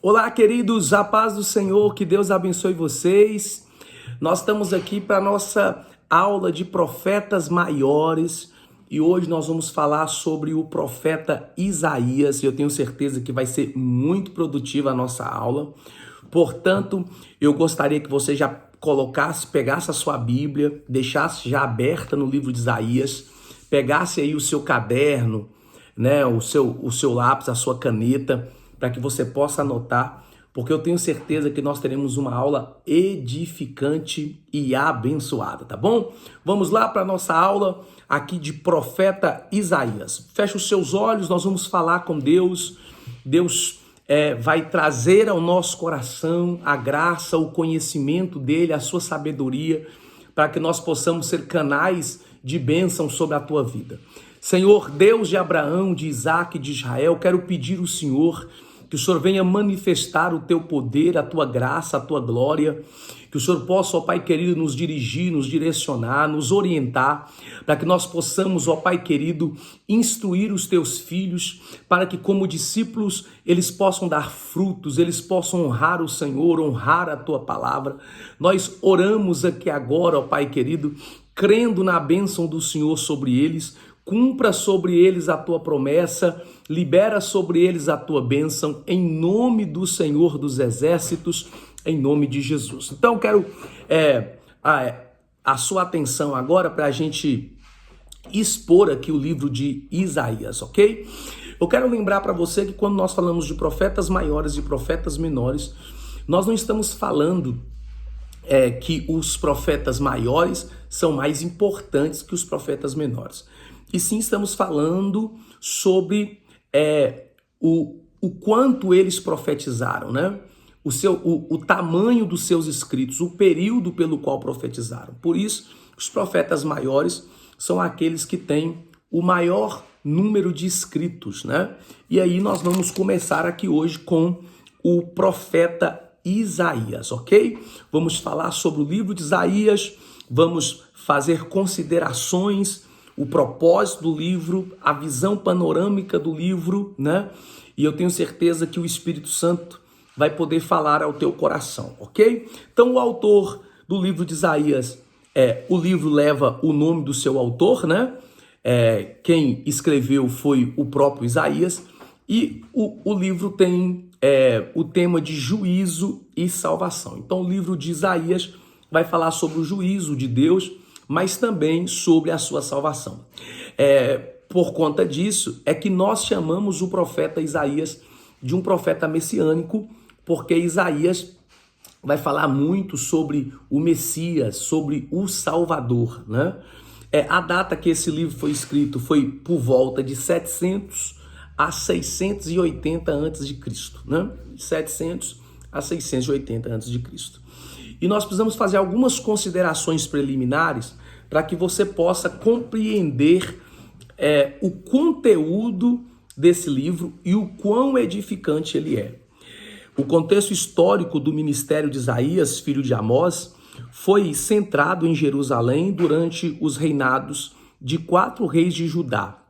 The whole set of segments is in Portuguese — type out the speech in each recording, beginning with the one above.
Olá, queridos, a paz do Senhor, que Deus abençoe vocês. Nós estamos aqui para a nossa aula de profetas maiores e hoje nós vamos falar sobre o profeta Isaías. Eu tenho certeza que vai ser muito produtiva a nossa aula. Portanto, eu gostaria que você já pegasse a sua Bíblia, deixasse já aberta no livro de Isaías, pegasse aí o seu caderno, né, o seu lápis, a sua caneta, para que você possa anotar, porque eu tenho certeza que nós teremos uma aula edificante e abençoada, tá bom? Vamos lá para a nossa aula aqui de profeta Isaías. Feche os seus olhos, nós vamos falar com Deus. Deus vai trazer ao nosso coração a graça, o conhecimento dele, a sua sabedoria, para que nós possamos ser canais de bênção sobre a tua vida. Senhor, Deus de Abraão, de Isaac e de Israel, quero pedir ao Senhor que o Senhor venha manifestar o teu poder, a tua graça, a tua glória, que o Senhor possa, ó Pai querido, nos dirigir, nos direcionar, nos orientar, para que nós possamos, ó Pai querido, instruir os teus filhos, para que como discípulos eles possam dar frutos, eles possam honrar o Senhor, honrar a tua palavra. Nós oramos aqui agora, ó Pai querido, crendo na bênção do Senhor sobre eles. Cumpra sobre eles a tua promessa, libera sobre eles a tua bênção, em nome do Senhor dos Exércitos, em nome de Jesus. Então, quero a sua atenção agora para a gente expor aqui o livro de Isaías, ok? Eu quero lembrar para você que quando nós falamos de profetas maiores e profetas menores, nós não estamos falando que os profetas maiores são mais importantes que os profetas menores. E sim, estamos falando sobre o quanto eles profetizaram, né? O tamanho dos seus escritos, o período pelo qual profetizaram. Por isso, os profetas maiores são aqueles que têm o maior número de escritos, né? E aí nós vamos começar aqui hoje com o profeta Isaías, ok? Vamos falar sobre o livro de Isaías, vamos fazer considerações, o propósito do livro, a visão panorâmica do livro, né? E eu tenho certeza que o Espírito Santo vai poder falar ao teu coração, ok? Então o autor do livro de Isaías, o livro leva o nome do seu autor, né? Quem escreveu foi o próprio Isaías, e o livro tem o tema de juízo e salvação. Então o livro de Isaías vai falar sobre o juízo de Deus, mas também sobre a sua salvação. Por conta disso, é que nós chamamos o profeta Isaías de um profeta messiânico, porque Isaías vai falar muito sobre o Messias, sobre o Salvador, né? A data que esse livro foi escrito foi por volta de 700 a 680 a.C., né? 700 a 680 a.C. E nós precisamos fazer algumas considerações preliminares para que você possa compreender o conteúdo desse livro e o quão edificante ele é. O contexto histórico do ministério de Isaías, filho de Amós, foi centrado em Jerusalém durante os reinados de 4 reis de Judá: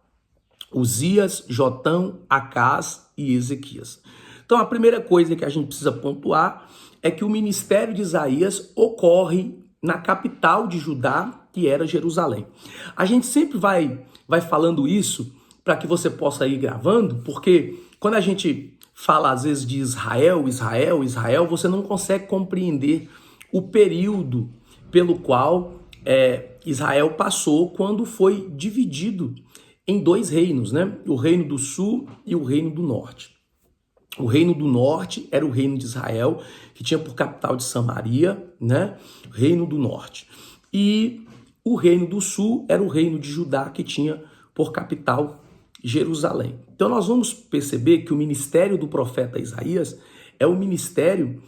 Uzias, Jotão, Acás e Ezequias. Então a primeira coisa que a gente precisa pontuar é que o ministério de Isaías ocorre na capital de Judá, que era Jerusalém. A gente sempre vai falando isso para que você possa ir gravando, porque quando a gente fala às vezes de Israel, você não consegue compreender o período pelo qual Israel passou quando foi dividido em 2 reinos, né? O reino do sul e o reino do norte. O reino do norte era o reino de Israel, que tinha por capital de Samaria, né? Reino do norte. E o reino do sul era o reino de Judá, que tinha por capital Jerusalém. Então nós vamos perceber que o ministério do profeta Isaías é um ministério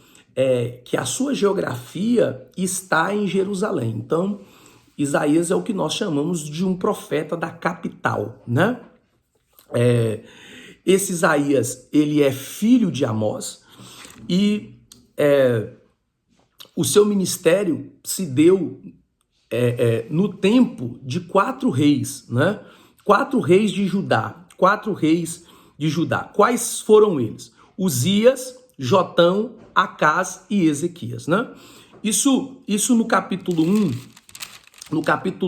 que a sua geografia está em Jerusalém. Então Isaías é o que nós chamamos de um profeta da capital, né? Esse Isaías, ele é filho de Amós e o seu ministério se deu no tempo de 4 reis, né? 4 reis de Judá, 4 reis de Judá. Quais foram eles? Uzias, Jotão, Acás e Ezequias, né? Isso no capítulo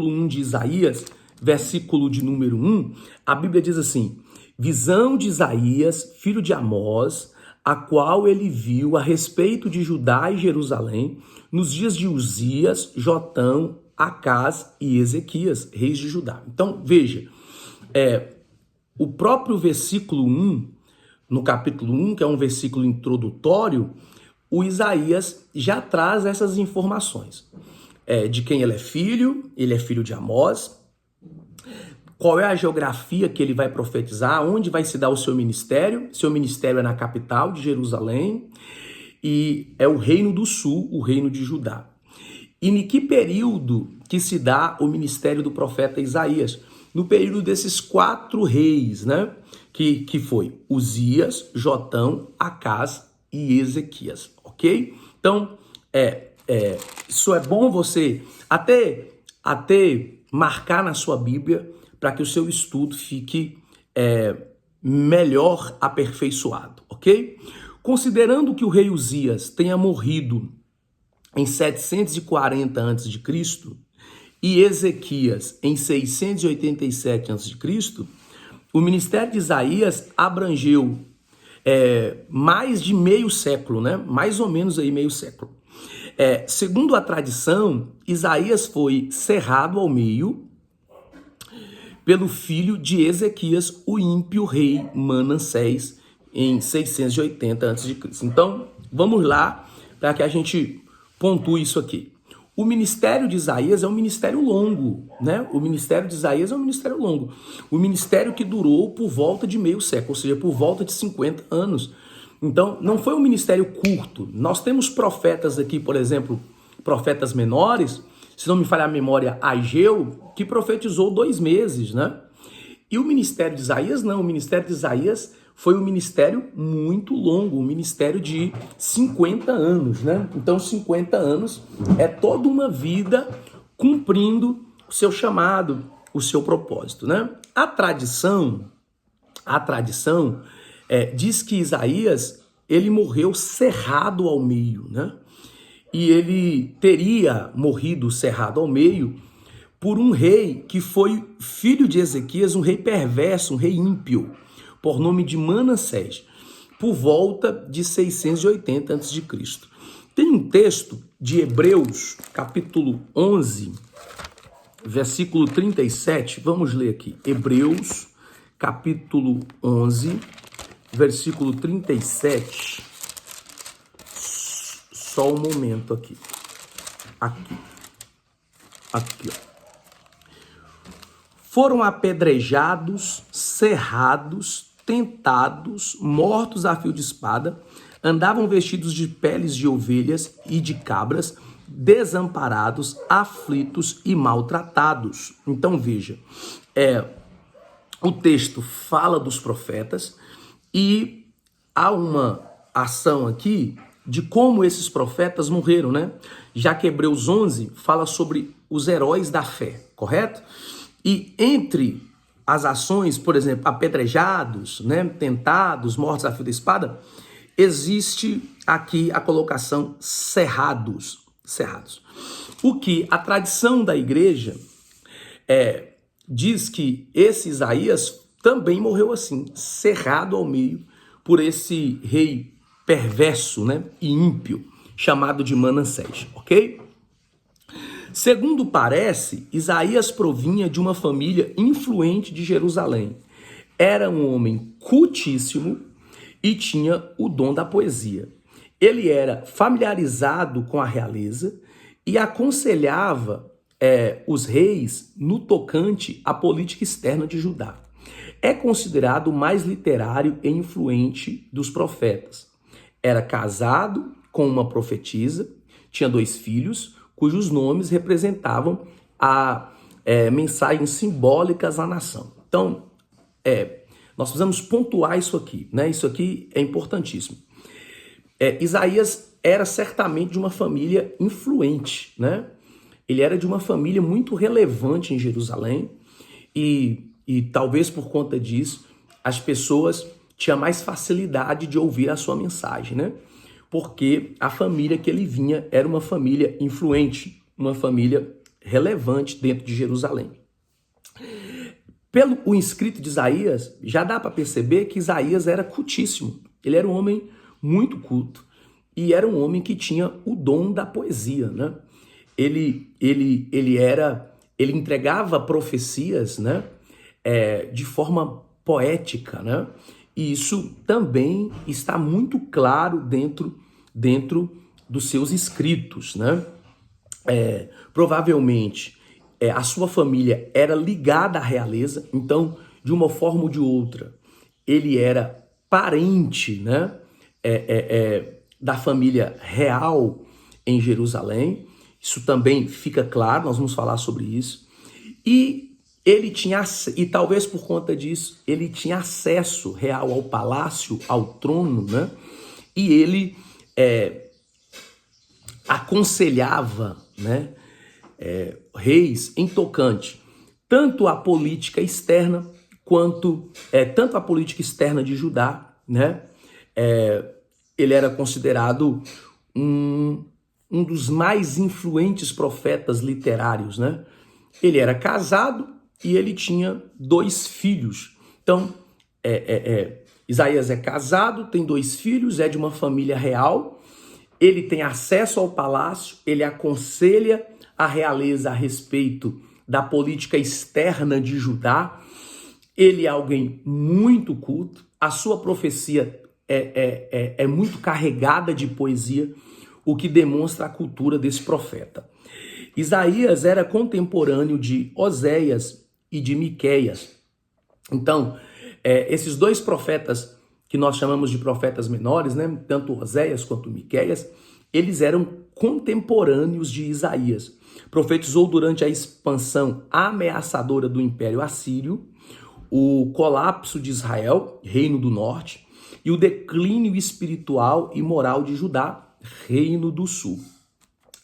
1 de Isaías, versículo de número 1, a Bíblia diz assim: visão de Isaías, filho de Amós, a qual ele viu a respeito de Judá e Jerusalém, nos dias de Uzias, Jotão, Acás e Ezequias, reis de Judá. Então, veja, o próprio versículo 1, no capítulo 1, que é um versículo introdutório, o Isaías já traz essas informações. De quem ele é filho de Amós, qual é a geografia que ele vai profetizar, onde vai se dar o seu ministério é na capital de Jerusalém, e é o reino do sul, o reino de Judá. E em que período que se dá o ministério do profeta Isaías? No período desses 4 reis, né? Que foi Uzias, Jotão, Acás e Ezequias, ok? Então, isso é bom você até marcar na sua Bíblia para que o seu estudo fique melhor aperfeiçoado, ok? Considerando que o rei Uzias tenha morrido em 740 a.C., e Ezequias em 687 a.C., o ministério de Isaías abrangeu mais de meio século, né? Mais ou menos aí meio século. Segundo a tradição, Isaías foi cerrado ao meio pelo filho de Ezequias, o ímpio rei Manassés, em 680 a.C. Então, vamos lá para que a gente pontue isso aqui. O ministério de Isaías é um ministério longo, né? O ministério de Isaías é um ministério longo. O ministério que durou por volta de meio século, ou seja, por volta de 50 anos. Então, não foi um ministério curto. Nós temos profetas aqui, por exemplo, profetas menores, se não me falhar a memória, Ageu, que profetizou 2 meses, né? E o ministério de Isaías, não. O ministério de Isaías foi um ministério muito longo, um ministério de 50 anos, né? Então, 50 anos é toda uma vida cumprindo o seu chamado, o seu propósito, né? A tradição diz que Isaías, ele morreu cerrado ao meio, né? E ele teria morrido cerrado ao meio por um rei que foi filho de Ezequias, um rei perverso, um rei ímpio, por nome de Manassés, por volta de 680 a.C. Tem um texto de Hebreus, capítulo 11, versículo 37, vamos ler aqui. Hebreus, capítulo 11, versículo 37. Só um momento aqui. Aqui, ó. Foram apedrejados, cerrados, tentados, mortos a fio de espada, andavam vestidos de peles de ovelhas e de cabras, desamparados, aflitos e maltratados. Então veja, o texto fala dos profetas e há uma ação aqui de como esses profetas morreram, né? Já que Hebreus 11 fala sobre os heróis da fé, correto? E entre as ações, por exemplo, apedrejados, né, tentados, mortos a fio da espada, existe aqui a colocação cerrados. O que a tradição da igreja diz que esse Isaías também morreu assim, cerrado ao meio por esse rei perverso, né, e ímpio, chamado de Manassés, ok? Segundo parece, Isaías provinha de uma família influente de Jerusalém. Era um homem cultíssimo e tinha o dom da poesia. Ele era familiarizado com a realeza e aconselhava os reis no tocante à política externa de Judá. É considerado o mais literário e influente dos profetas. Era casado com uma profetisa, tinha 2 filhos, cujos nomes representavam mensagens simbólicas à nação. Então, nós precisamos pontuar isso aqui, né? Isso aqui é importantíssimo. Isaías era certamente de uma família influente, né? Ele era de uma família muito relevante em Jerusalém e talvez por conta disso as pessoas tinha mais facilidade de ouvir a sua mensagem, né? Porque a família que ele vinha era uma família influente, uma família relevante dentro de Jerusalém. Pelo o escrito de Isaías, já dá para perceber que Isaías era cultíssimo. Ele era um homem muito culto e era um homem que tinha o dom da poesia, né? Ele entregava profecias, né? De forma poética, né? E isso também está muito claro dentro dos seus escritos, né? Provavelmente a sua família era ligada à realeza, então, de uma forma ou de outra, ele era parente, né? Da família real em Jerusalém. Isso também fica claro, nós vamos falar sobre isso. E ele tinha, e talvez por conta disso, ele tinha acesso real ao palácio, ao trono, né? E ele aconselhava, né, reis em tocante tanto a política externa quanto tanto a política externa de Judá, né? Ele era considerado um dos mais influentes profetas literários, né? Ele era casado e ele tinha 2 filhos. Então, Isaías é casado, tem 2 filhos, é de uma família real, ele tem acesso ao palácio, ele aconselha a realeza a respeito da política externa de Judá, ele é alguém muito culto, a sua profecia é muito carregada de poesia, o que demonstra a cultura desse profeta. Isaías era contemporâneo de Oséias e de Miqueias. Então, esses 2 profetas que nós chamamos de profetas menores, né, tanto Oséias quanto Miqueias, eles eram contemporâneos de Isaías. Profetizou durante a expansão ameaçadora do Império Assírio, o colapso de Israel, Reino do Norte, e o declínio espiritual e moral de Judá, Reino do Sul.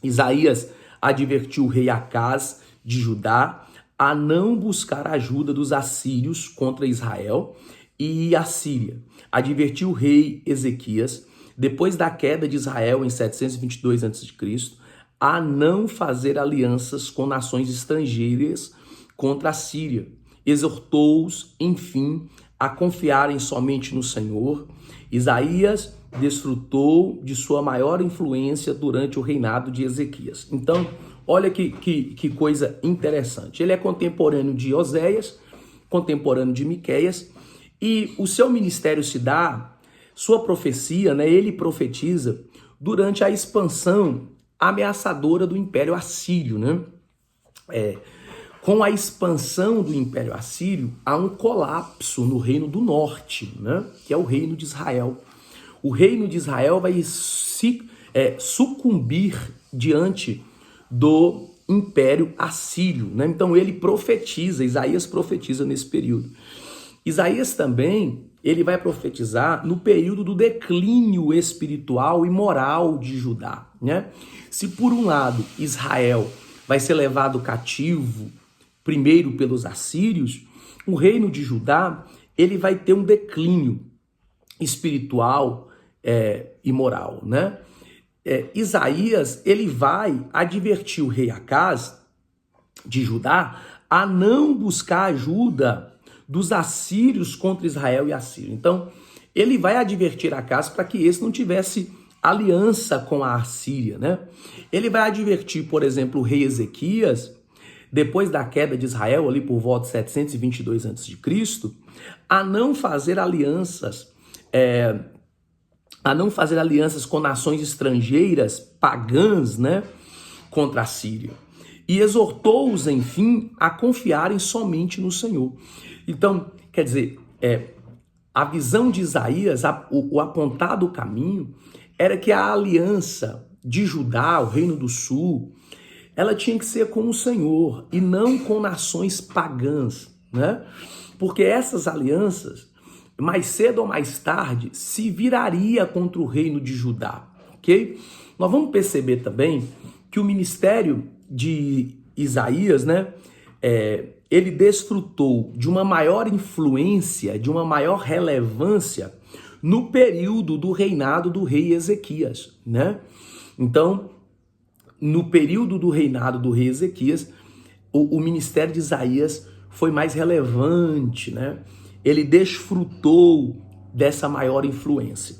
Isaías advertiu o rei Acaz de Judá a não buscar a ajuda dos assírios contra Israel e a Síria. Advertiu o rei Ezequias, depois da queda de Israel em 722 a.C., a não fazer alianças com nações estrangeiras contra a Síria. Exortou-os, enfim, a confiarem somente no Senhor. Isaías desfrutou de sua maior influência durante o reinado de Ezequias. Então, olha que coisa interessante. Ele é contemporâneo de Oséias, contemporâneo de Miqueias, e o seu ministério se dá, sua profecia, né, ele profetiza durante a expansão ameaçadora do Império Assírio, né? Com a expansão do Império Assírio, há um colapso no Reino do Norte, né? Que é o Reino de Israel. O Reino de Israel vai sucumbir diante do Império Assírio, né? Então ele profetiza, Isaías profetiza nesse período. Isaías também, ele vai profetizar no período do declínio espiritual e moral de Judá, né? Se por um lado Israel vai ser levado cativo primeiro pelos assírios, o reino de Judá, ele vai ter um declínio espiritual e moral, né? Isaías, ele vai advertir o rei Acaz de Judá a não buscar ajuda dos assírios contra Israel e Assírio. Então, ele vai advertir Acaz para que esse não tivesse aliança com a Assíria, né? Ele vai advertir, por exemplo, o rei Ezequias, depois da queda de Israel, ali por volta de 722 a.C., a não fazer alianças com nações estrangeiras, pagãs, né, contra a Síria. E exortou-os, enfim, a confiarem somente no Senhor. Então, quer dizer, a visão de Isaías, o apontado caminho, era que a aliança de Judá, o Reino do Sul, ela tinha que ser com o Senhor e não com nações pagãs, né? Porque essas alianças, mais cedo ou mais tarde, se viraria contra o reino de Judá, ok? Nós vamos perceber também que o ministério de Isaías, né, ele desfrutou de uma maior influência, de uma maior relevância no período do reinado do rei Ezequias, né? Então, no período do reinado do rei Ezequias, o ministério de Isaías foi mais relevante, né? Ele desfrutou dessa maior influência.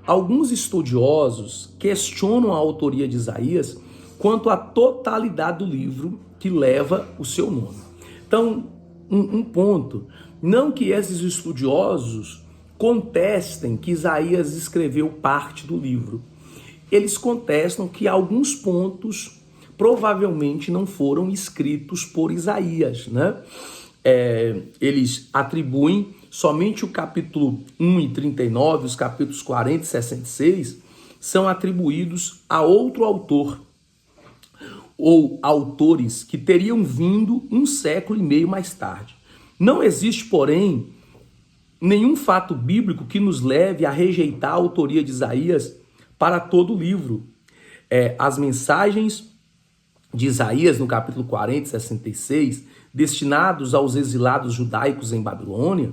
Alguns estudiosos questionam a autoria de Isaías quanto à totalidade do livro que leva o seu nome. Então, um ponto, não que esses estudiosos contestem que Isaías escreveu parte do livro. Eles contestam que alguns pontos provavelmente não foram escritos por Isaías, né? Eles atribuem somente o capítulo 1 e 39, os capítulos 40 e 66, são atribuídos a outro autor, ou autores que teriam vindo 1 século e meio mais tarde. Não existe, porém, nenhum fato bíblico que nos leve a rejeitar a autoria de Isaías para todo o livro. As mensagens de Isaías, no capítulo 40 e 66, destinados aos exilados judaicos em Babilônia,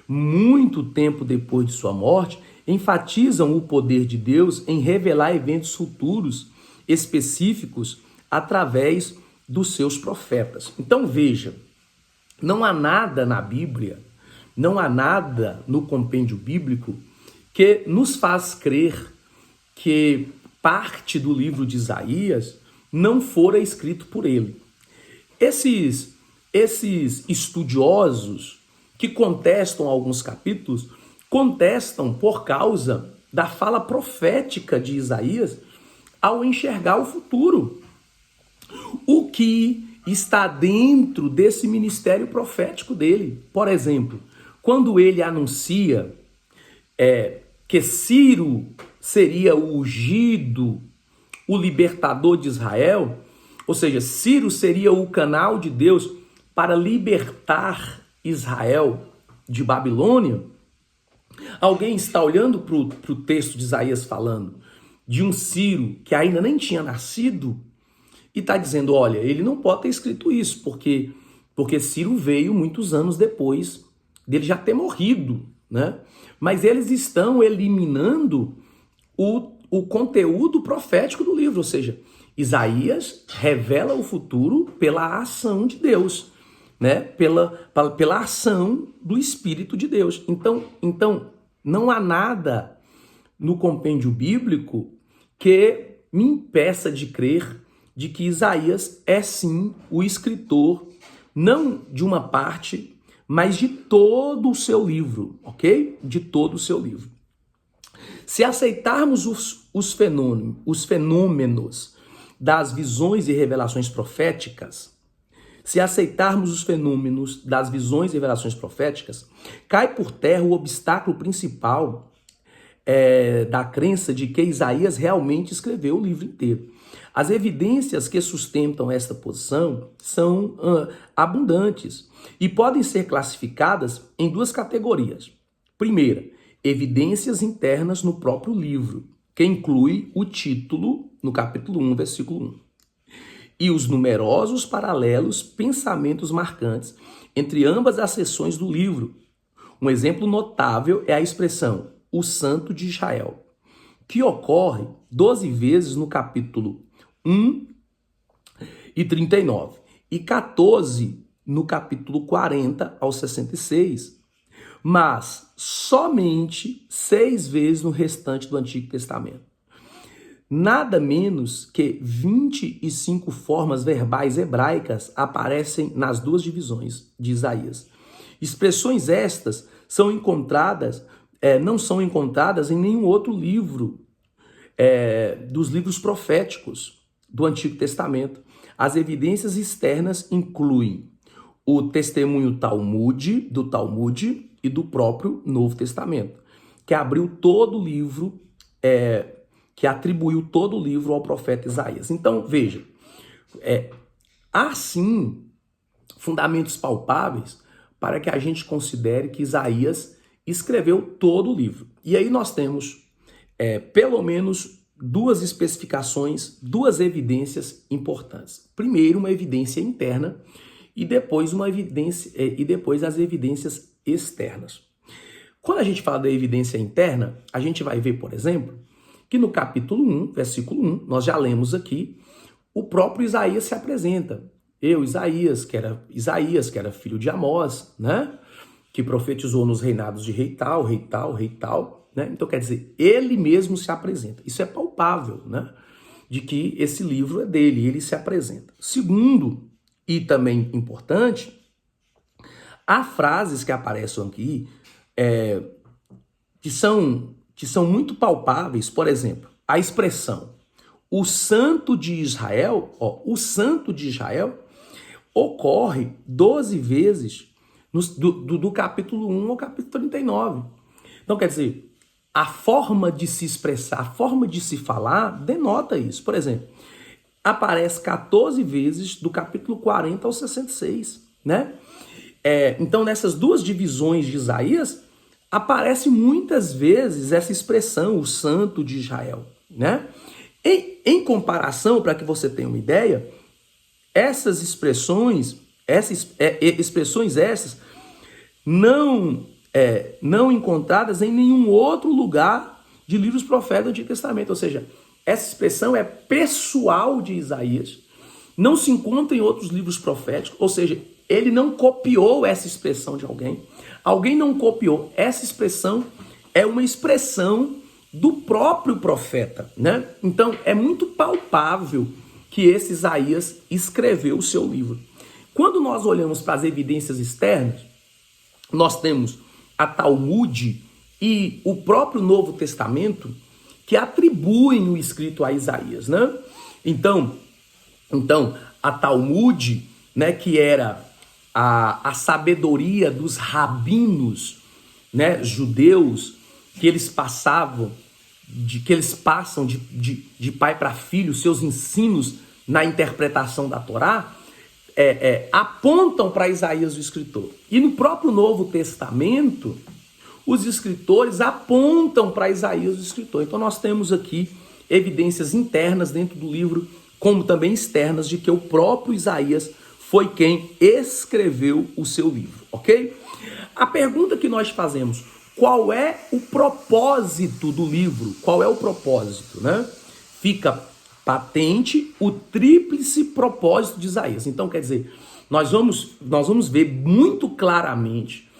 muito tempo depois de sua morte, enfatizam o poder de Deus em revelar eventos futuros específicos através dos seus profetas. Então veja, não há nada na Bíblia, não há nada no compêndio bíblico que nos faz crer que parte do livro de Isaías não fora escrito por ele. Esses estudiosos que contestam alguns capítulos, contestam por causa da fala profética de Isaías ao enxergar o futuro. O que está dentro desse ministério profético dele. Por exemplo, quando ele anuncia que Ciro seria o ungido, o libertador de Israel, ou seja, Ciro seria o canal de Deus para libertar Israel de Babilônia, alguém está olhando para o texto de Isaías falando de um Ciro que ainda nem tinha nascido e está dizendo, olha, ele não pode ter escrito isso, porque Ciro veio muitos anos depois dele já ter morrido, né? Mas eles estão eliminando o conteúdo profético do livro, ou seja, Isaías revela o futuro pela ação de Deus, né? Pela ação do Espírito de Deus. Então, não há nada no compêndio bíblico que me impeça de crer de que Isaías é sim o escritor, não de uma parte, mas de todo o seu livro, ok? De todo o seu livro. Se aceitarmos os fenômenos das visões e revelações proféticas, cai por terra o obstáculo principal da crença de que Isaías realmente escreveu o livro inteiro. As evidências que sustentam esta posição são abundantes e podem ser classificadas em duas categorias. Primeira, evidências internas no próprio livro, que inclui o título no capítulo 1, versículo 1. E os numerosos paralelos pensamentos marcantes entre ambas as seções do livro. Um exemplo notável é a expressão o Santo de Israel, que ocorre 12 vezes no capítulo 1 e 39 e 14 no capítulo 40 ao 66, mas somente 6 vezes no restante do Antigo Testamento. Nada menos que 25 formas verbais hebraicas aparecem nas duas divisões de Isaías. Expressões estas não são encontradas em nenhum outro livro dos livros proféticos do Antigo Testamento. As evidências externas incluem o testemunho do Talmude e do próprio Novo Testamento, que abriu todo o livro, que atribuiu todo o livro ao profeta Isaías. Então, veja, há sim fundamentos palpáveis para que a gente considere que Isaías escreveu todo o livro. E aí nós temos pelo menos duas especificações, duas evidências importantes. Primeiro, uma evidência interna, e depois uma evidência e depois as evidências externas. Quando a gente fala da evidência interna, a gente vai ver, por exemplo, que no capítulo 1, versículo 1, nós já lemos aqui, o próprio Isaías se apresenta. Isaías, que era filho de Amós, né? Que profetizou nos reinados de rei tal, né? Então, quer dizer, ele mesmo se apresenta. Isso é palpável, né? De que esse livro é dele, ele se apresenta. Segundo, e também importante, há frases que aparecem aqui que são muito palpáveis. Por exemplo, a expressão o Santo de Israel, o Santo de Israel, ocorre 12 vezes do capítulo 1 ao capítulo 39. Então, quer dizer, a forma de se expressar, a forma de se falar denota isso. Por exemplo, aparece 14 vezes do capítulo 40 ao 66, né? Então, nessas duas divisões de Isaías, aparece muitas vezes essa expressão, o Santo de Israel, né? Em comparação, para que você tenha uma ideia, essas expressões não encontradas em nenhum outro lugar de livros proféticos do Antigo Testamento. Ou seja, essa expressão é pessoal de Isaías, não se encontra em outros livros proféticos, ou seja, ele não copiou essa expressão de alguém não copiou. Essa expressão é uma expressão do próprio profeta, né? Então, é muito palpável que esse Isaías escreveu o seu livro. Quando nós olhamos para as evidências externas, nós temos a Talmude e o próprio Novo Testamento que atribuem o escrito a Isaías, né? Então a Talmude, né, que era a sabedoria dos rabinos, né, judeus, que eles passam de pai para filho, seus ensinos na interpretação da Torá, apontam para Isaías o escritor. E no próprio Novo Testamento, os escritores apontam para Isaías o escritor. Então nós temos aqui evidências internas dentro do livro, como também externas, de que o próprio Isaías foi quem escreveu o seu livro, ok? A pergunta que nós fazemos: qual é o propósito do livro? Qual é o propósito, né? Fica patente o tríplice propósito de Isaías. Então, quer dizer, nós vamos ver muito claramente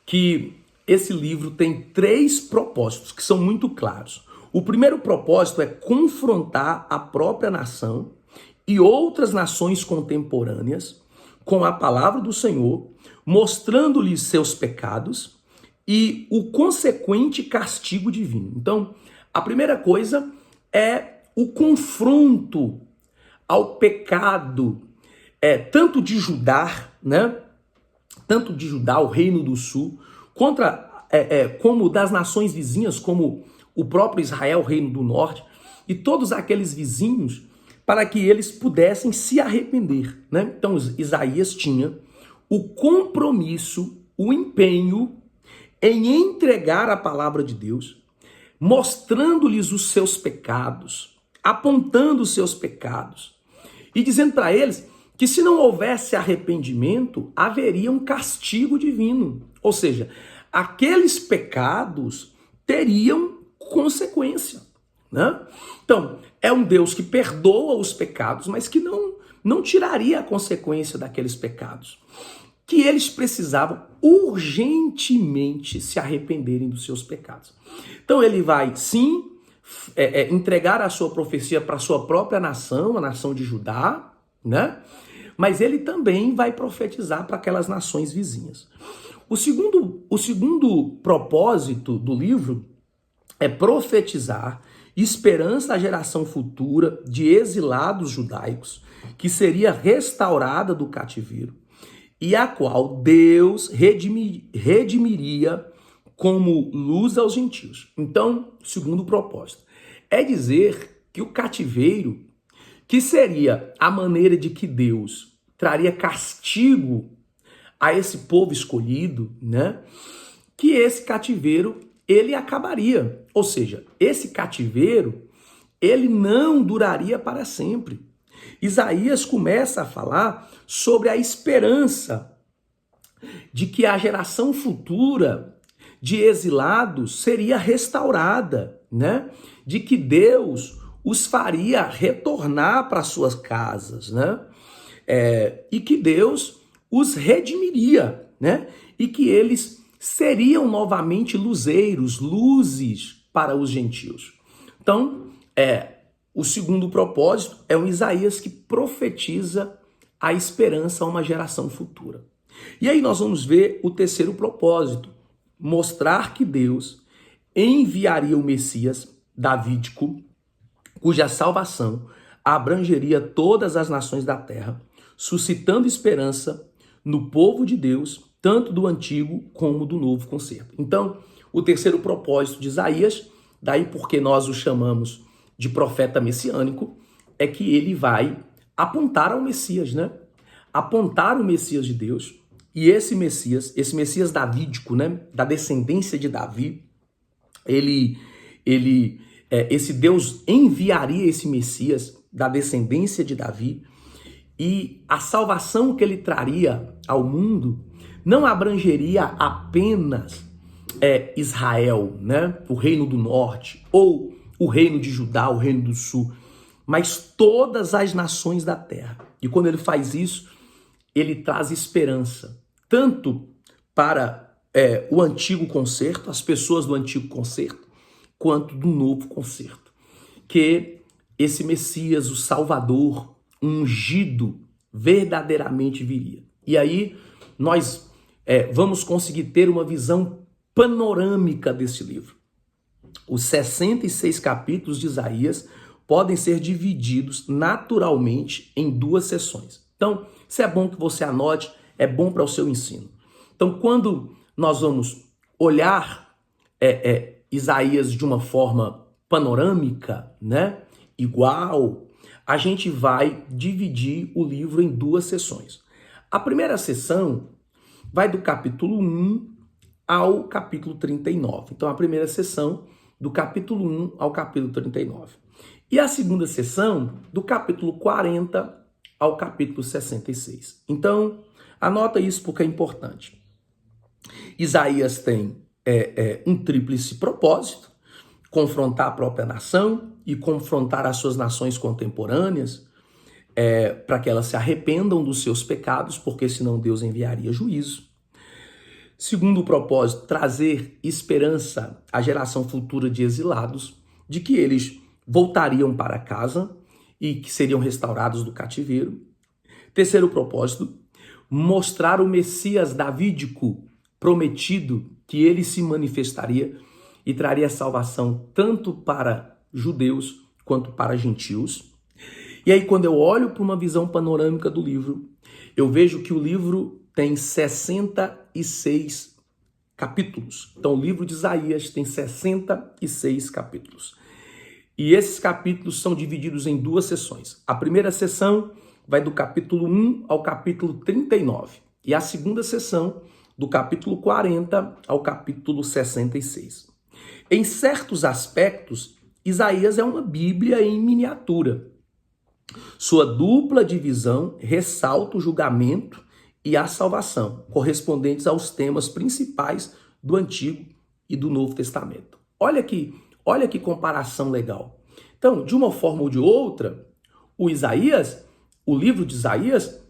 que esse livro tem 3 propósitos que são muito claros. O primeiro propósito é confrontar a própria nação e outras nações contemporâneas com a palavra do Senhor, mostrando-lhes seus pecados e o consequente castigo divino. Então, a primeira coisa é o confronto ao pecado, tanto de Judá, né? Tanto de Judá, o reino do sul, como das nações vizinhas, como o próprio Israel, o reino do norte, e todos aqueles vizinhos, para que eles pudessem se arrepender, né? Então, Isaías tinha o compromisso, o empenho em entregar a palavra de Deus, mostrando-lhes os seus pecados, apontando os seus pecados e dizendo para eles que se não houvesse arrependimento, haveria um castigo divino. Ou seja, aqueles pecados teriam consequência, né? Então, é um Deus que perdoa os pecados, mas que não tiraria a consequência daqueles pecados. Que eles precisavam urgentemente se arrependerem dos seus pecados. Então ele vai, sim, entregar a sua profecia para a sua própria nação, a nação de Judá, né? Mas ele também vai profetizar para aquelas nações vizinhas. O segundo propósito do livro é profetizar esperança à geração futura de exilados judaicos, que seria restaurada do cativeiro, e a qual Deus redimiria como luz aos gentios. Então, segundo propósito, é dizer que o cativeiro, que seria a maneira de que Deus traria castigo a esse povo escolhido, né? Que esse cativeiro, ele acabaria. Ou seja, esse cativeiro, ele não duraria para sempre. Isaías começa a falar sobre a esperança de que a geração futura de exilados seria restaurada, né? De que Deus os faria retornar para suas casas, né? E que Deus os redimiria, né? E que eles seriam novamente luzeiros, luzes para os gentios. Então, o segundo propósito é um Isaías que profetiza a esperança a uma geração futura. E aí nós vamos ver o terceiro propósito, mostrar que Deus enviaria o Messias davídico, cuja salvação abrangeria todas as nações da terra, suscitando esperança no povo de Deus, tanto do Antigo como do Novo Concerto. Então, o terceiro propósito de Isaías, daí porque nós o chamamos de profeta messiânico, é que ele vai apontar ao Messias, né? Apontar o Messias de Deus. E esse Messias davídico, né? Da descendência de Davi, esse Deus enviaria esse Messias da descendência de Davi, e a salvação que ele traria ao mundo não abrangeria apenas Israel, né? O reino do norte, ou o reino de Judá, o reino do sul, mas todas as nações da terra. E quando ele faz isso, ele traz esperança, tanto para o antigo concerto, as pessoas do antigo concerto, quanto do novo concerto. Que esse Messias, o Salvador, ungido, verdadeiramente viria. E aí nós vamos conseguir ter uma visão panorâmica desse livro. Os 66 capítulos de Isaías podem ser divididos naturalmente em duas sessões. Então, isso é bom que você anote, é bom para o seu ensino. Então, quando nós vamos olhar Isaías de uma forma panorâmica, né, igual, a gente vai dividir o livro em duas sessões. A primeira sessão vai do capítulo 1 ao capítulo 39. Então, a primeira sessão do capítulo 1 ao capítulo 39. E a segunda sessão do capítulo 40 ao capítulo 66. Então, anota isso porque é importante. Isaías tem um tríplice propósito: confrontar a própria nação e confrontar as suas nações contemporâneas, para que elas se arrependam dos seus pecados, porque senão Deus enviaria juízo. Segundo o propósito, trazer esperança à geração futura de exilados, de que eles voltariam para casa e que seriam restaurados do cativeiro. Terceiro propósito, mostrar o Messias davídico prometido, que ele se manifestaria e traria salvação tanto para judeus quanto para gentios. E aí, quando eu olho para uma visão panorâmica do livro, eu vejo que o livro tem 66 capítulos. Então, o livro de Isaías tem 66 capítulos. E esses capítulos são divididos em duas sessões. A primeira sessão vai do capítulo 1 ao capítulo 39. E a segunda sessão, do capítulo 40 ao capítulo 66. Em certos aspectos, Isaías é uma Bíblia em miniatura. Sua dupla divisão ressalta o julgamento e a salvação, correspondentes aos temas principais do Antigo e do Novo Testamento. Olha que comparação legal. Então, de uma forma ou de outra, o livro de Isaías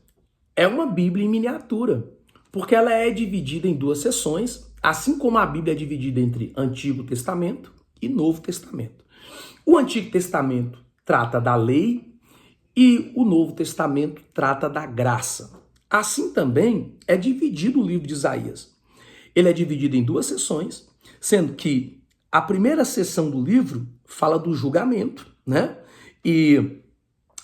é uma Bíblia em miniatura, porque ela é dividida em duas sessões, assim como a Bíblia é dividida entre Antigo Testamento e Novo Testamento. O Antigo Testamento trata da lei e o Novo Testamento trata da graça. Assim também é dividido o livro de Isaías. Ele é dividido em duas sessões, sendo que a primeira sessão do livro fala do julgamento, né? E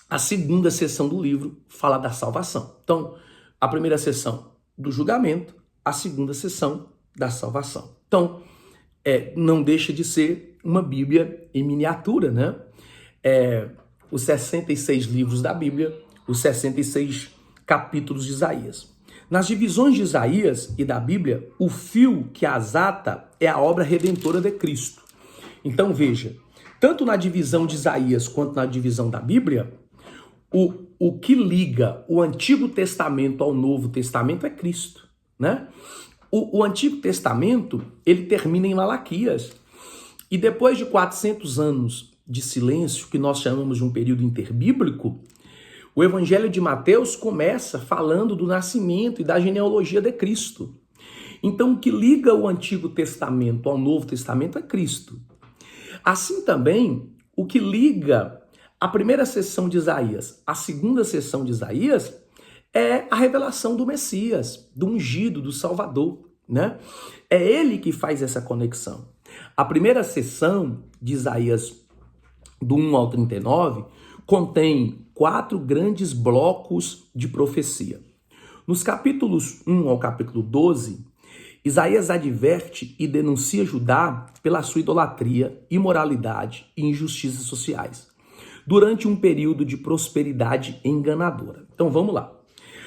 a segunda sessão do livro fala da salvação. Então, a primeira sessão do julgamento, a segunda sessão da salvação. Então, não deixa de ser uma Bíblia em miniatura, né? Os 66 livros da Bíblia, os 66 capítulos de Isaías. Nas divisões de Isaías e da Bíblia, o fio que as ata é a obra redentora de Cristo. Então veja, tanto na divisão de Isaías quanto na divisão da Bíblia, o que liga o Antigo Testamento ao Novo Testamento é Cristo, né? O Antigo Testamento, ele termina em Malaquias. E depois de 400 anos de silêncio, que nós chamamos de um período interbíblico, o Evangelho de Mateus começa falando do nascimento e da genealogia de Cristo. Então, o que liga o Antigo Testamento ao Novo Testamento é Cristo. Assim também, o que liga a primeira sessão de Isaías à segunda sessão de Isaías é a revelação do Messias, do ungido, do Salvador, né? É ele que faz essa conexão. A primeira sessão de Isaías, do 1 ao 39, contém 4 grandes blocos de profecia. Nos capítulos 1 ao capítulo 12, Isaías adverte e denuncia Judá pela sua idolatria, imoralidade e injustiças sociais, durante um período de prosperidade enganadora. Então vamos lá.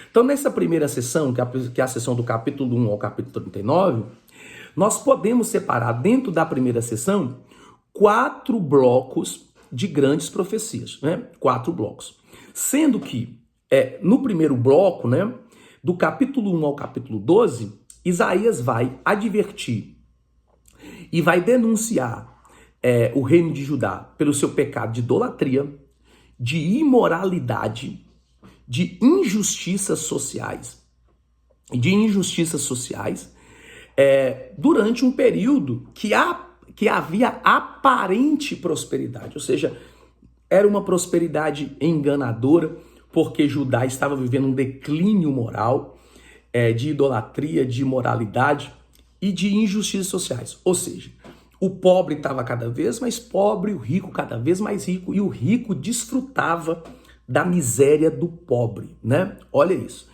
Então nessa primeira sessão, que é a sessão do capítulo 1 ao capítulo 39, nós podemos separar dentro da primeira sessão 4 blocos de grandes profecias, né? 4 blocos. Sendo que no primeiro bloco, né, do capítulo 1 ao capítulo 12, Isaías vai advertir e vai denunciar o reino de Judá pelo seu pecado de idolatria, de imoralidade, de injustiças sociais, durante um período que havia aparente prosperidade, ou seja, era uma prosperidade enganadora, porque Judá estava vivendo um declínio moral, de idolatria, de imoralidade e de injustiças sociais. Ou seja, o pobre estava cada vez mais pobre, o rico cada vez mais rico, e o rico desfrutava da miséria do pobre, né? Olha isso.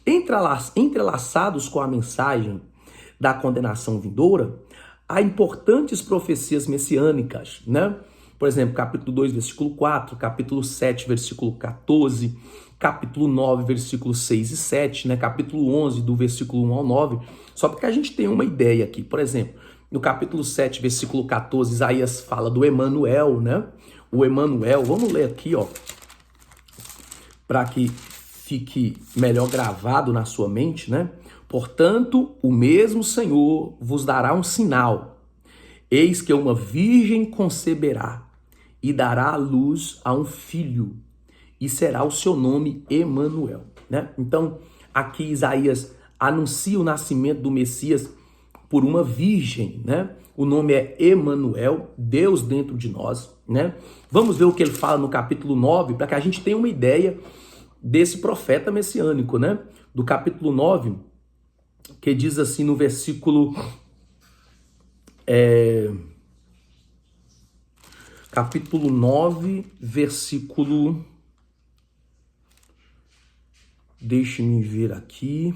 Entrelaçados com a mensagem da condenação vindoura, há importantes profecias messiânicas, né? Por exemplo, capítulo 2, versículo 4, capítulo 7, versículo 14, capítulo 9, versículos 6 e 7, né? Capítulo 11, do versículo 1 ao 9, só para que a gente tenha uma ideia aqui. Por exemplo, no capítulo 7, versículo 14, Isaías fala do Emanuel, né? O Emanuel, vamos ler aqui, ó, para que fique melhor gravado na sua mente, né? Portanto, o mesmo Senhor vos dará um sinal. Eis que uma virgem conceberá e dará à luz a um filho, e será o seu nome Emanuel, né? Então, aqui Isaías anuncia o nascimento do Messias por uma virgem, né? O nome é Emanuel, Deus dentro de nós, né? Vamos ver o que ele fala no capítulo 9, para que a gente tenha uma ideia desse profeta messiânico, né? Do capítulo 9, que diz assim no versículo... capítulo 9, versículo... Deixe-me ver aqui...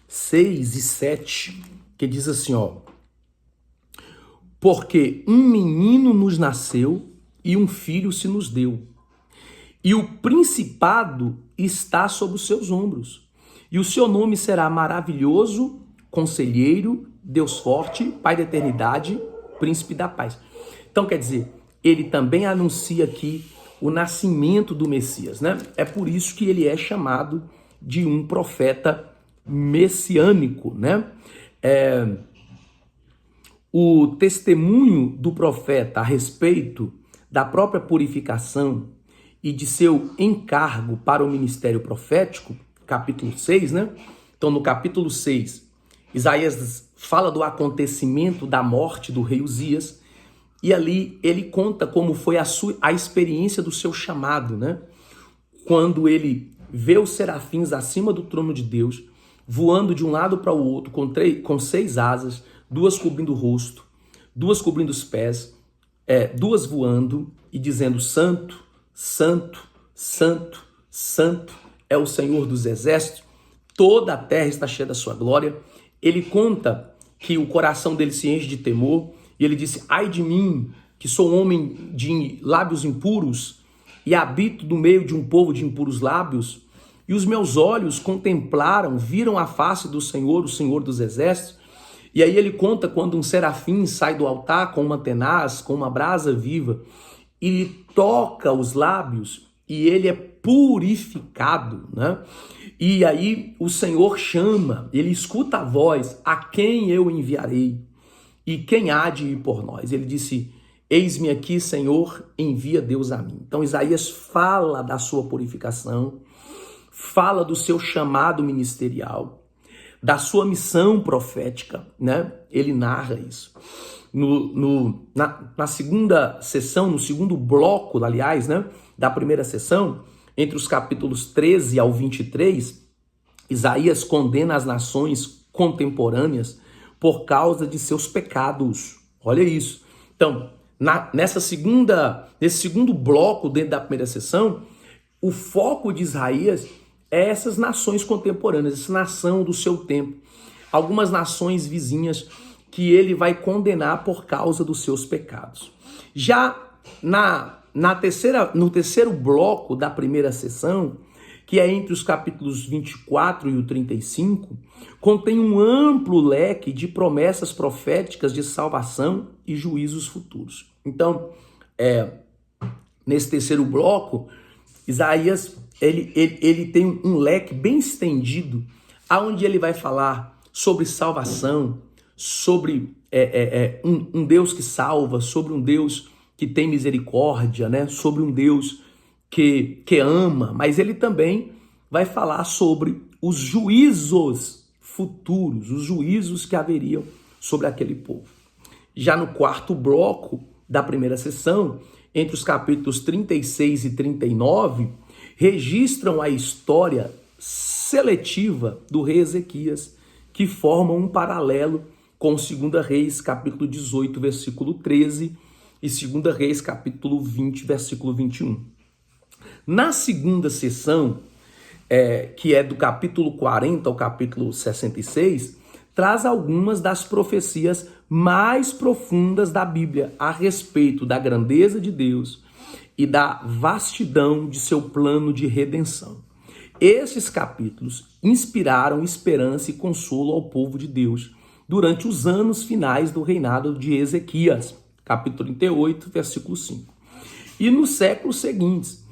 6 e 7, que diz assim, ó: porque um menino nos nasceu e um filho se nos deu, e o principado está sobre os seus ombros, e o seu nome será maravilhoso, conselheiro, Deus forte, Pai da eternidade, príncipe da paz. Então, quer dizer, ele também anuncia aqui o nascimento do Messias, né? É por isso que ele é chamado de um profeta messiânico, né? O testemunho do profeta a respeito da própria purificação e de seu encargo para o ministério profético, capítulo 6, né? Então, no capítulo 6, Isaías fala do acontecimento da morte do rei Uzias, e ali ele conta como foi a experiência do seu chamado, né? Quando ele vê os serafins acima do trono de Deus, voando de um lado para o outro, com 6 asas, 2 cobrindo o rosto, 2 cobrindo os pés, 2 voando e dizendo: Santo, Santo, Santo, Santo é o Senhor dos exércitos, toda a terra está cheia da sua glória. Ele conta que o coração dele se enche de temor, e ele disse: ai de mim, que sou homem de lábios impuros e habito no meio de um povo de impuros lábios, e os meus olhos contemplaram, viram a face do Senhor, o Senhor dos exércitos. E aí ele conta quando um serafim sai do altar com uma tenaz, com uma brasa viva, e lhe toca os lábios e ele é purificado, né? E aí o Senhor chama, ele escuta a voz: a quem eu enviarei? E quem há de ir por nós? Ele disse: eis-me aqui, Senhor, envia Deus a mim. Então Isaías fala da sua purificação, fala do seu chamado ministerial, da sua missão profética, né? Ele narra isso. Na segunda sessão, no segundo bloco, aliás, né, da primeira sessão, entre os capítulos 13 ao 23, Isaías condena as nações contemporâneas por causa de seus pecados. Olha isso. Então, nesse segundo bloco dentro da primeira sessão, o foco de Isaías é essas nações contemporâneas, essa nação do seu tempo. Algumas nações vizinhas que ele vai condenar por causa dos seus pecados. Já no terceiro bloco da primeira sessão, que é entre os capítulos 24 e o 35, contém um amplo leque de promessas proféticas de salvação e juízos futuros. Então, nesse terceiro bloco, Isaías ele tem um leque bem estendido, aonde ele vai falar sobre salvação, sobre um Deus que salva, sobre um Deus que tem misericórdia, né? Sobre um Deus que ama, mas ele também vai falar sobre os juízos futuros, os juízos que haveriam sobre aquele povo. Já no quarto bloco da primeira sessão, entre os capítulos 36 e 39, registram a história seletiva do rei Ezequias, que formam um paralelo com 2 Reis, capítulo 18, versículo 13, e 2 Reis, capítulo 20, versículo 21. Na segunda sessão, que é do capítulo 40 ao capítulo 66, traz algumas das profecias mais profundas da Bíblia a respeito da grandeza de Deus e da vastidão de seu plano de redenção. Esses capítulos inspiraram esperança e consolo ao povo de Deus durante os anos finais do reinado de Ezequias, capítulo 38, versículo 5. E nos séculos seguintes,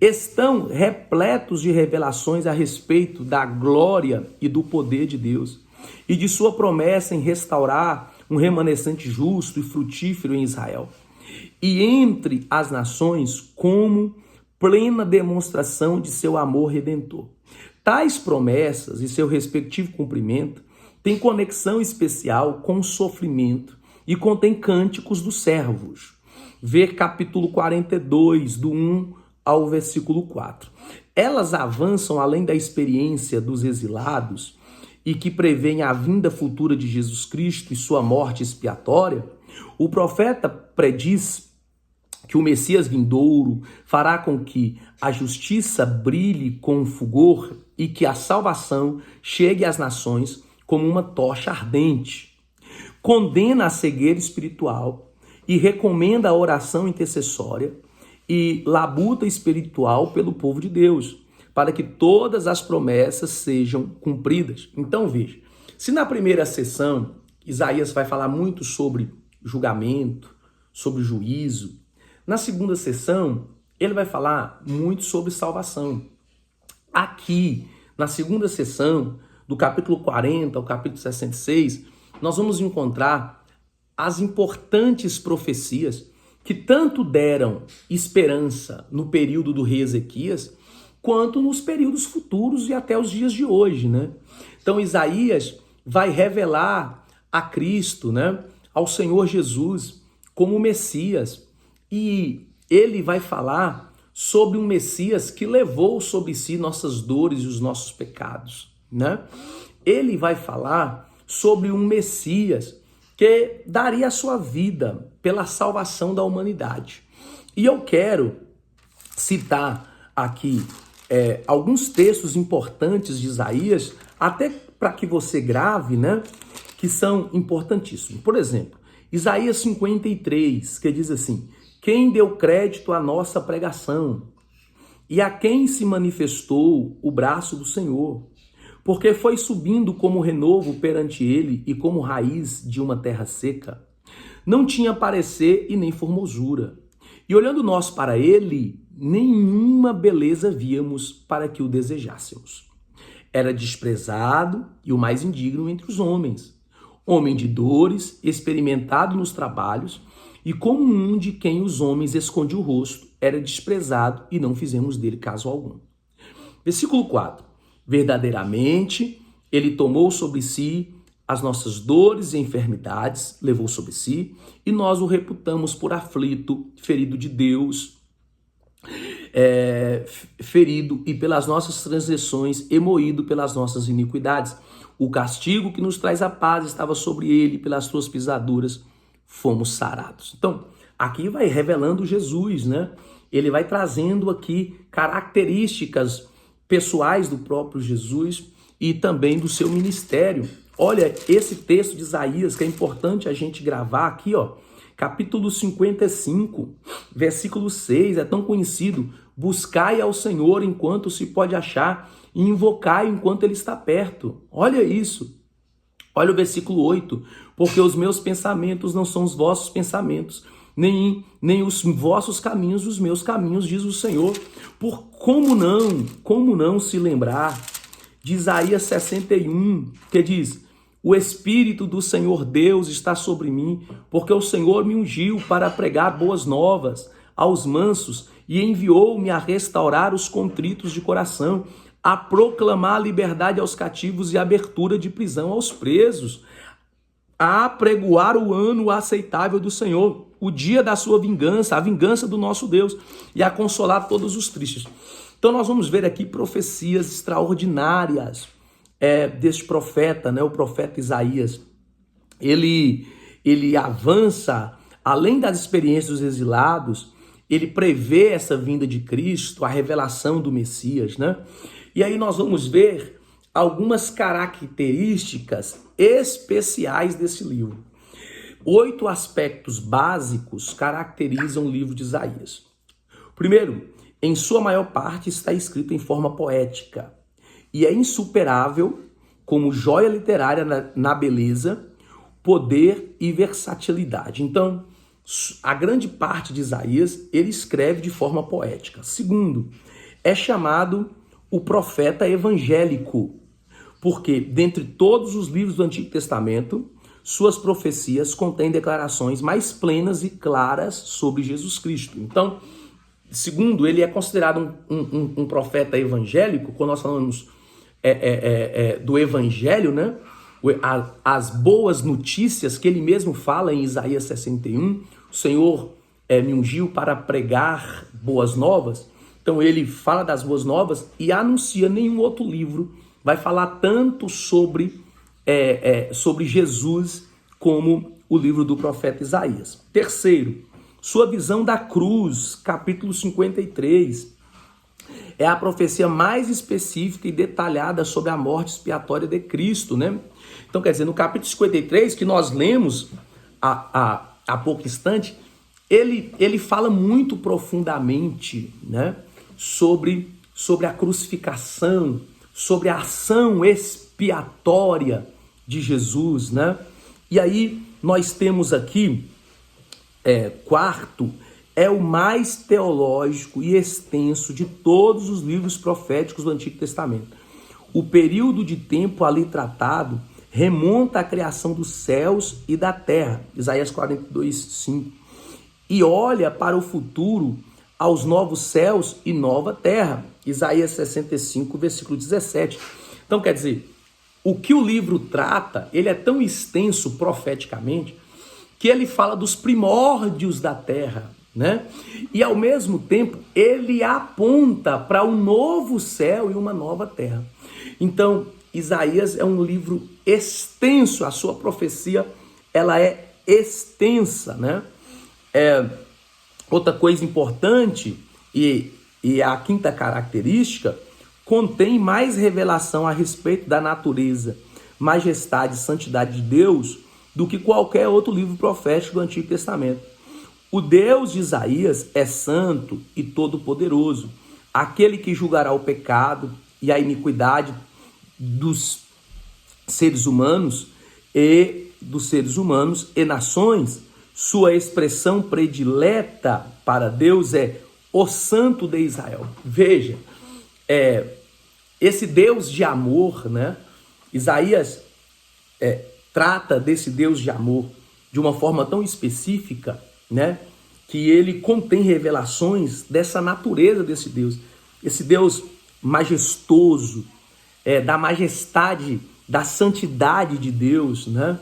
estão repletos de revelações a respeito da glória e do poder de Deus e de sua promessa em restaurar um remanescente justo e frutífero em Israel e entre as nações como plena demonstração de seu amor redentor. Tais promessas e seu respectivo cumprimento têm conexão especial com o sofrimento e contém cânticos dos servos. Ver capítulo 42, do 1 ao versículo 4. Elas avançam além da experiência dos exilados e que prevêem a vinda futura de Jesus Cristo e sua morte expiatória. O profeta prediz que o Messias vindouro fará com que a justiça brilhe com fulgor e que a salvação chegue às nações como uma tocha ardente. Condena a cegueira espiritual e recomenda a oração intercessória e labuta espiritual pelo povo de Deus, para que todas as promessas sejam cumpridas. Então veja, se na primeira sessão Isaías vai falar muito sobre julgamento, sobre juízo, na segunda sessão ele vai falar muito sobre salvação. Aqui, na segunda sessão, do capítulo 40 ao capítulo 66, nós vamos encontrar as importantes profecias que tanto deram esperança no período do rei Ezequias, quanto nos períodos futuros e até os dias de hoje, né? Então Isaías vai revelar a Cristo, né, ao Senhor Jesus como Messias, e ele vai falar sobre um Messias que levou sobre si nossas dores e os nossos pecados, né? Ele vai falar sobre um Messias que daria a sua vida pela salvação da humanidade. E eu quero citar aqui alguns textos importantes de Isaías, até para que você grave, né, que são importantíssimos. Por exemplo, Isaías 53, que diz assim: quem deu crédito à nossa pregação e a quem se manifestou o braço do Senhor? Porque foi subindo como renovo perante ele e como raiz de uma terra seca. Não tinha parecer e nem formosura. E olhando nós para ele, nenhuma beleza víamos para que o desejássemos. Era desprezado e o mais indigno entre os homens, homem de dores, experimentado nos trabalhos, e como um de quem os homens escondiam o rosto, era desprezado e não fizemos dele caso algum. Versículo 4. Verdadeiramente, ele tomou sobre si as nossas dores e enfermidades, levou sobre si, e nós o reputamos por aflito, ferido de Deus, ferido e pelas nossas transgressões e moído pelas nossas iniquidades. O castigo que nos traz a paz estava sobre ele, pelas suas pisaduras fomos sarados. Então, aqui vai revelando Jesus, né? Ele vai trazendo aqui características pessoais do próprio Jesus e também do seu ministério. Olha, esse texto de Isaías que é importante a gente gravar aqui, ó. Capítulo 55, versículo 6, é tão conhecido. Buscai ao Senhor enquanto se pode achar e invocai enquanto ele está perto. Olha isso. Olha o versículo 8. Porque os meus pensamentos não são os vossos pensamentos, nem os vossos caminhos, os meus caminhos, diz o Senhor. Por como não se lembrar de Isaías 61, que diz: o Espírito do Senhor Deus está sobre mim, porque o Senhor me ungiu para pregar boas novas aos mansos e enviou-me a restaurar os contritos de coração, a proclamar a liberdade aos cativos e a abertura de prisão aos presos, a apregoar o ano aceitável do Senhor, o dia da sua vingança, a vingança do nosso Deus, e a consolar todos os tristes. Então nós vamos ver aqui profecias extraordinárias deste profeta, né, o profeta Isaías. Ele avança, além das experiências dos exilados, ele prevê essa vinda de Cristo, a revelação do Messias, né? E aí nós vamos ver algumas características especiais desse livro. 8 aspectos básicos caracterizam o livro de Isaías. Primeiro, em sua maior parte está escrito em forma poética e é insuperável como joia literária na beleza, poder e versatilidade. Então, a grande parte de Isaías, ele escreve de forma poética. Segundo, é chamado o profeta evangélico, porque dentre todos os livros do Antigo Testamento, suas profecias contêm declarações mais plenas e claras sobre Jesus Cristo. Então, segundo, ele é considerado um profeta evangélico. Quando nós falamos do evangelho, né? As boas notícias que ele mesmo fala em Isaías 61, o Senhor me ungiu para pregar boas novas. Então ele fala das boas novas e anuncia. Nenhum outro livro vai falar tanto sobre Jesus como o livro do profeta Isaías. Terceiro, sua visão da cruz, capítulo 53, é a profecia mais específica e detalhada sobre a morte expiatória de Cristo, né? Então, quer dizer, no capítulo 53, que nós lemos há pouco instante, ele fala muito profundamente, né, sobre a crucificação, sobre a ação expiatória de Jesus, né? E aí nós temos aqui, quarto, é o mais teológico e extenso de todos os livros proféticos do Antigo Testamento. O período de tempo ali tratado remonta à criação dos céus e da terra, Isaías 42, 5, e olha para o futuro, aos novos céus e nova terra, Isaías 65, versículo 17. Então, quer dizer, o que o livro trata, ele é tão extenso profeticamente, que ele fala dos primórdios da terra, né? E ao mesmo tempo ele aponta para um novo céu e uma nova terra. Então Isaías é um livro extenso, a sua profecia ela é extensa, né? Outra coisa importante e a quinta característica, contém mais revelação a respeito da natureza, majestade e santidade de Deus do que qualquer outro livro profético do Antigo Testamento. O Deus de Isaías é santo e todo-poderoso, aquele que julgará o pecado e a iniquidade dos seres humanos e nações, sua expressão predileta para Deus é o Santo de Israel. Veja, esse Deus de amor, né? Isaías trata desse Deus de amor de uma forma tão específica, né? Que ele contém revelações dessa natureza desse Deus. Esse Deus majestoso, da majestade, da santidade de Deus, né?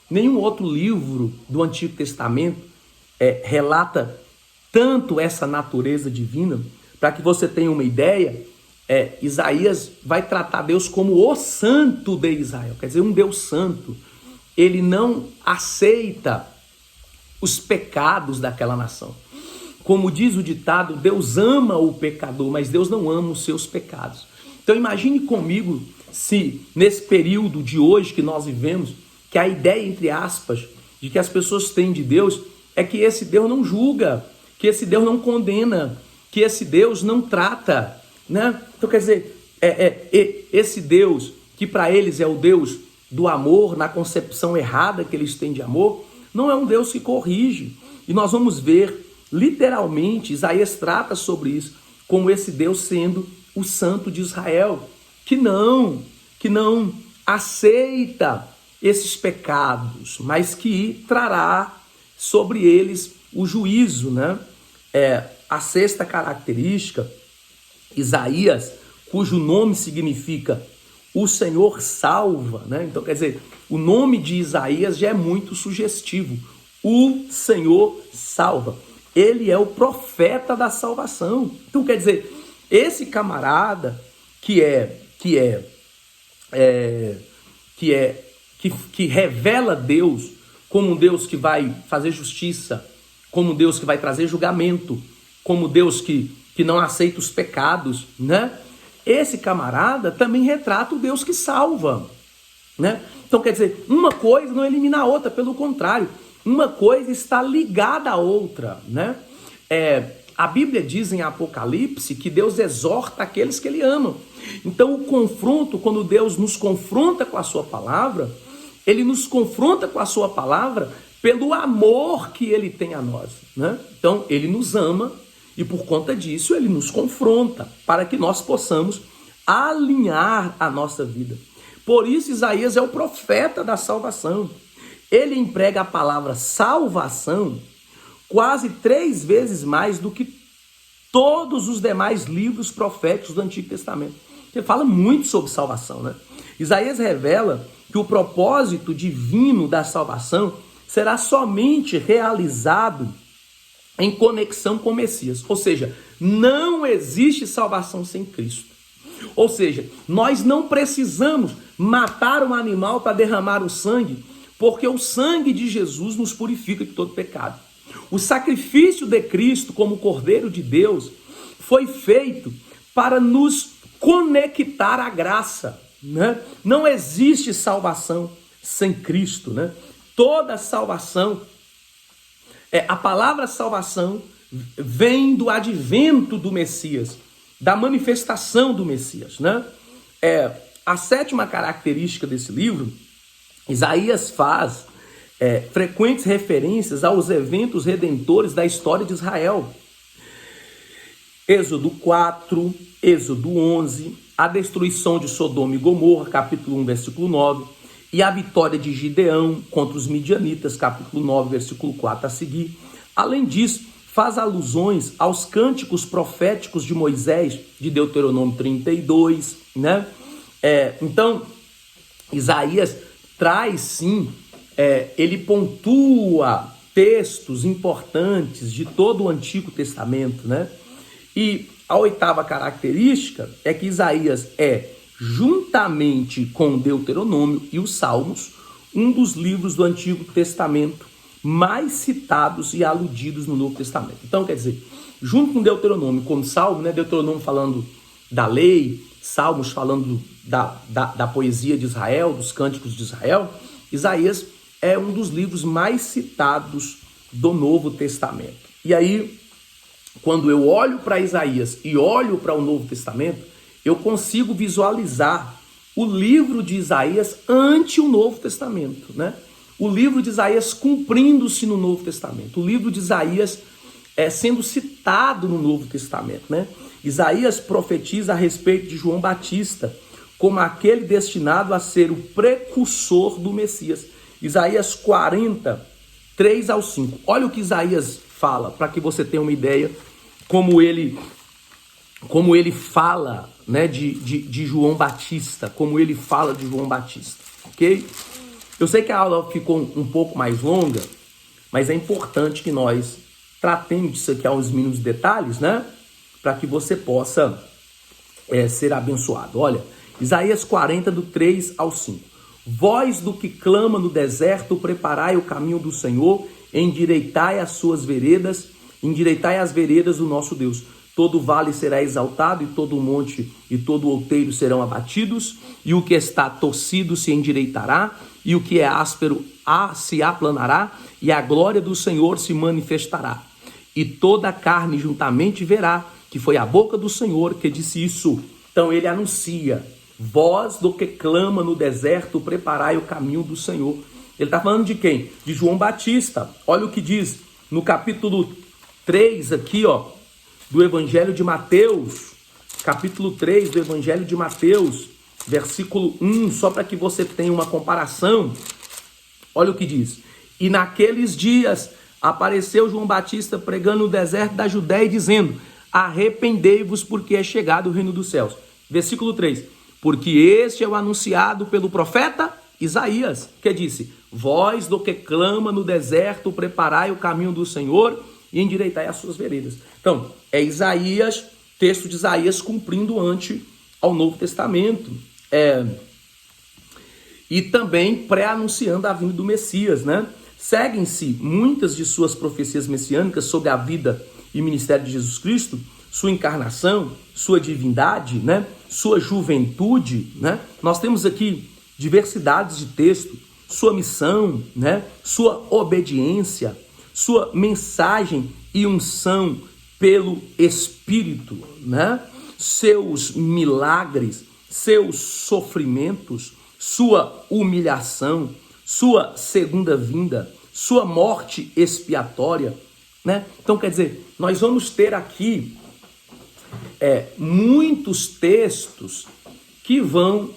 Nenhum outro livro do Antigo Testamento relata tanto essa natureza divina. Para que você tenha uma ideia, Isaías vai tratar Deus como o Santo de Israel, quer dizer, um Deus santo. Ele não aceita os pecados daquela nação. Como diz o ditado, Deus ama o pecador, mas Deus não ama os seus pecados. Então imagine comigo se nesse período de hoje que nós vivemos, que a ideia, entre aspas, de que as pessoas têm de Deus é que esse Deus não julga, que esse Deus não condena, que esse Deus não trata, né? Então quer dizer, esse Deus que para eles é o Deus do amor, na concepção errada que eles têm de amor, não é um Deus que corrige. E nós vamos ver, literalmente, Isaías trata sobre isso, como esse Deus sendo o Santo de Israel, que não aceita esses pecados, mas que trará sobre eles o juízo, né? A sexta característica, Isaías, cujo nome significa o Senhor salva, né? Então, quer dizer, o nome de Isaías já é muito sugestivo. O Senhor salva. Ele é o profeta da salvação. Então, quer dizer, esse camarada que revela Deus como um Deus que vai fazer justiça, como um Deus que vai trazer julgamento, como Deus que não aceita os pecados, né? Esse camarada também retrata o Deus que salva, né? Então, quer dizer, uma coisa não elimina a outra, pelo contrário, uma coisa está ligada à outra, né? A Bíblia diz em Apocalipse que Deus exorta aqueles que Ele ama. Então, o confronto, quando Deus nos confronta com a sua palavra, Ele nos confronta com a sua palavra pelo amor que Ele tem a nós, né? Então, Ele nos ama e por conta disso Ele nos confronta para que nós possamos alinhar a nossa vida. Por isso Isaías é o profeta da salvação. Ele emprega a palavra salvação quase 3 vezes mais do que todos os demais livros proféticos do Antigo Testamento. Ele fala muito sobre salvação, né? Isaías revela que o propósito divino da salvação será somente realizado em conexão com o Messias. Ou seja, não existe salvação sem Cristo. Ou seja, nós não precisamos matar um animal para derramar o sangue, porque o sangue de Jesus nos purifica de todo pecado. O sacrifício de Cristo como Cordeiro de Deus foi feito para nos conectar à graça, né? Não existe salvação sem Cristo, né? Toda salvação, a palavra salvação vem do advento do Messias, da manifestação do Messias, né? A sétima característica desse livro, Isaías faz frequentes referências aos eventos redentores da história de Israel. Êxodo 4, Êxodo 11, a destruição de Sodoma e Gomorra, capítulo 1, versículo 9, e a vitória de Gideão contra os midianitas, capítulo 9, versículo 4 a seguir. Além disso, faz alusões aos cânticos proféticos de Moisés, de Deuteronômio 32, né? Então, Isaías traz sim, ele pontua textos importantes de todo o Antigo Testamento, né? E a oitava característica é que Isaías juntamente com Deuteronômio e os Salmos, um dos livros do Antigo Testamento mais citados e aludidos no Novo Testamento. Então, quer dizer, junto com Deuteronômio, com Salmo, né? Deuteronômio falando da lei, Salmos falando da poesia de Israel, dos cânticos de Israel, Isaías é um dos livros mais citados do Novo Testamento. E aí, quando eu olho para Isaías e olho para o Novo Testamento, eu consigo visualizar o livro de Isaías ante o Novo Testamento, né? o livro de Isaías cumprindo-se no Novo Testamento. O livro de Isaías sendo citado no Novo Testamento, né? Isaías profetiza a respeito de João Batista como aquele destinado a ser o precursor do Messias. Isaías 40, 3 ao 5. Olha o que Isaías fala, para que você tenha uma ideia como ele fala, né, de João Batista, como ele fala de João Batista, ok? Eu sei que a aula ficou um pouco mais longa, mas é importante que nós tratemos disso aqui aos mínimos detalhes, né? Para que você possa ser abençoado. Olha, Isaías 40, do 3 ao 5. Voz do que clama no deserto, preparai o caminho do Senhor, endireitai as suas veredas, endireitai as veredas do nosso Deus. Todo vale será exaltado, e todo monte e todo outeiro serão abatidos, e o que está torcido se endireitará, e o que é áspero se aplanará, e a glória do Senhor se manifestará. E toda a carne juntamente verá que foi a boca do Senhor que disse isso. Então ele anuncia: voz do que clama no deserto, preparai o caminho do Senhor. Ele está falando de quem? De João Batista. Olha o que diz no capítulo 3 aqui, ó, do Evangelho de Mateus. Capítulo 3 do Evangelho de Mateus, versículo 1, só para que você tenha uma comparação. Olha o que diz: e naqueles dias apareceu João Batista pregando no deserto da Judéia, dizendo: arrependei-vos, porque é chegado o reino dos céus. Versículo 3: porque este é o anunciado pelo profeta Isaías, que disse: voz do que clama no deserto, preparai o caminho do Senhor e endireitai as suas veredas. Então, é Isaías, texto de Isaías cumprindo ante ao Novo Testamento. E também pré-anunciando a vinda do Messias, né? Seguem-se muitas de suas profecias messiânicas sobre a vida e ministério de Jesus Cristo, sua encarnação, sua divindade, né? Sua juventude, né? Nós temos aqui diversidades de texto, sua missão, né? Sua obediência, sua mensagem e unção pelo Espírito, né? Seus milagres, seus sofrimentos, sua humilhação, sua segunda vinda, sua morte expiatória, né? Então, quer dizer, nós vamos ter aqui muitos textos que vão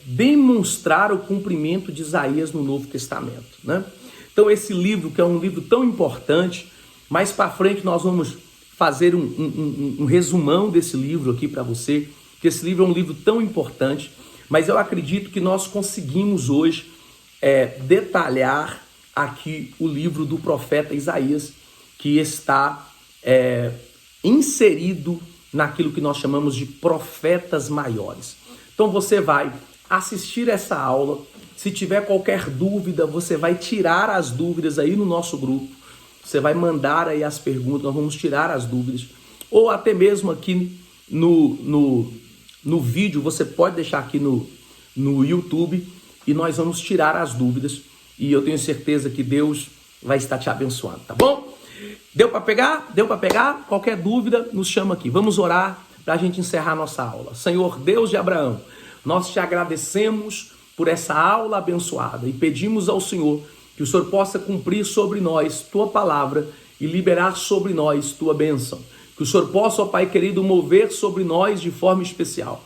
demonstrar o cumprimento de Isaías no Novo Testamento, né? Então, esse livro, que é um livro tão importante, mais para frente nós vamos fazer um resumão desse livro aqui para você, que esse livro é um livro tão importante, mas eu acredito que nós conseguimos hoje detalhar aqui o livro do profeta Isaías, que está inserido naquilo que nós chamamos de profetas maiores. Então você vai assistir essa aula. Se tiver qualquer dúvida, você vai tirar as dúvidas aí no nosso grupo. Você vai mandar aí as perguntas, nós vamos tirar as dúvidas. Ou até mesmo aqui no vídeo, você pode deixar aqui no YouTube e nós vamos tirar as dúvidas. E eu tenho certeza que Deus vai estar te abençoando, tá bom? Deu para pegar? Deu para pegar? Qualquer dúvida, nos chama aqui. Vamos orar para a gente encerrar nossa aula. Senhor Deus de Abraão, nós te agradecemos por essa aula abençoada e pedimos ao Senhor que o Senhor possa cumprir sobre nós tua palavra e liberar sobre nós tua bênção. Que o Senhor possa, ó Pai querido, mover sobre nós de forma especial.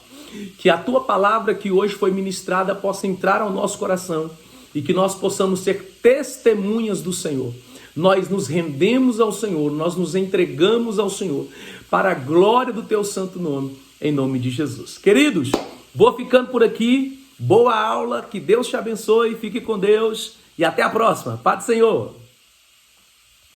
Que a tua palavra que hoje foi ministrada possa entrar ao nosso coração e que nós possamos ser testemunhas do Senhor. Nós nos rendemos ao Senhor, nós nos entregamos ao Senhor para a glória do teu santo nome, em nome de Jesus. Queridos, vou ficando por aqui. Boa aula, que Deus te abençoe, fique com Deus e até a próxima. Paz do Senhor.